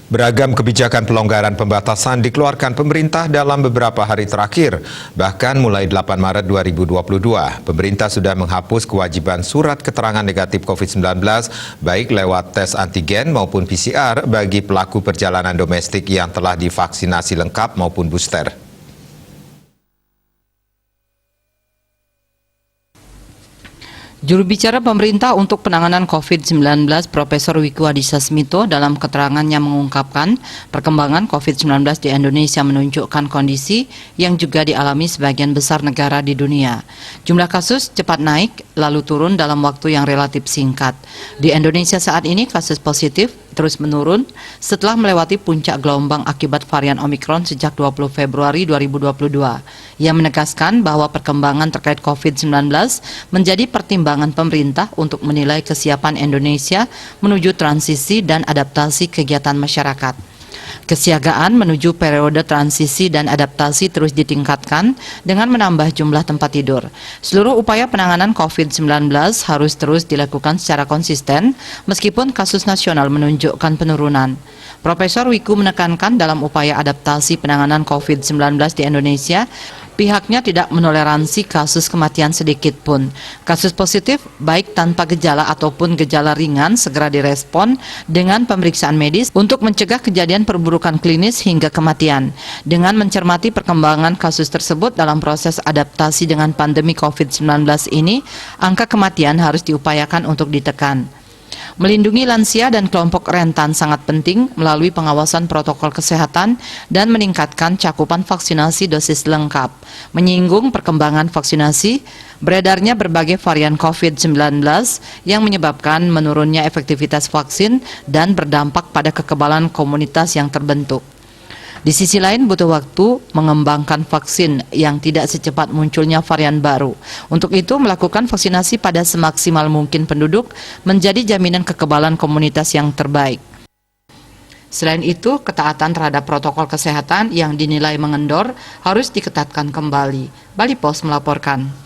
Beragam kebijakan pelonggaran pembatasan dikeluarkan pemerintah dalam beberapa hari terakhir. Bahkan mulai 8 Maret 2022, pemerintah sudah menghapus kewajiban surat keterangan negatif COVID-19 baik lewat tes antigen maupun PCR bagi pelaku perjalanan domestik yang telah divaksinasi lengkap maupun booster. Juru bicara pemerintah untuk penanganan COVID-19 Profesor Wiku Adhisa Smito dalam keterangannya mengungkapkan perkembangan COVID-19 di Indonesia menunjukkan kondisi yang juga dialami sebagian besar negara di dunia. Jumlah kasus cepat naik lalu turun dalam waktu yang relatif singkat. Di Indonesia saat ini kasus positif terus menurun setelah melewati puncak gelombang akibat varian Omikron sejak 20 Februari 2022. Ia menegaskan bahwa perkembangan terkait COVID-19 menjadi pertimbangan pemerintah untuk menilai kesiapan Indonesia menuju transisi dan adaptasi kegiatan masyarakat. Kesiagaan menuju periode transisi dan adaptasi terus ditingkatkan dengan menambah jumlah tempat tidur. Seluruh upaya penanganan COVID-19 harus terus dilakukan secara konsisten meskipun kasus nasional menunjukkan penurunan. Profesor Wiku menekankan dalam upaya adaptasi penanganan COVID-19 di Indonesia, pihaknya tidak menoleransi kasus kematian sedikit pun. Kasus positif, baik tanpa gejala ataupun gejala ringan, segera direspon dengan pemeriksaan medis untuk mencegah kejadian perburukan klinis hingga kematian. Dengan mencermati perkembangan kasus tersebut dalam proses adaptasi dengan pandemi COVID-19 ini, angka kematian harus diupayakan untuk ditekan. Melindungi lansia dan kelompok rentan sangat penting melalui pengawasan protokol kesehatan dan meningkatkan cakupan vaksinasi dosis lengkap. Menyinggung perkembangan vaksinasi, beredarnya berbagai varian COVID-19 yang menyebabkan menurunnya efektivitas vaksin dan berdampak pada kekebalan komunitas yang terbentuk. Di sisi lain butuh waktu mengembangkan vaksin yang tidak secepat munculnya varian baru. Untuk itu melakukan vaksinasi pada semaksimal mungkin penduduk menjadi jaminan kekebalan komunitas yang terbaik. Selain itu, ketaatan terhadap protokol kesehatan yang dinilai mengendor harus diketatkan kembali. Bali Pos melaporkan.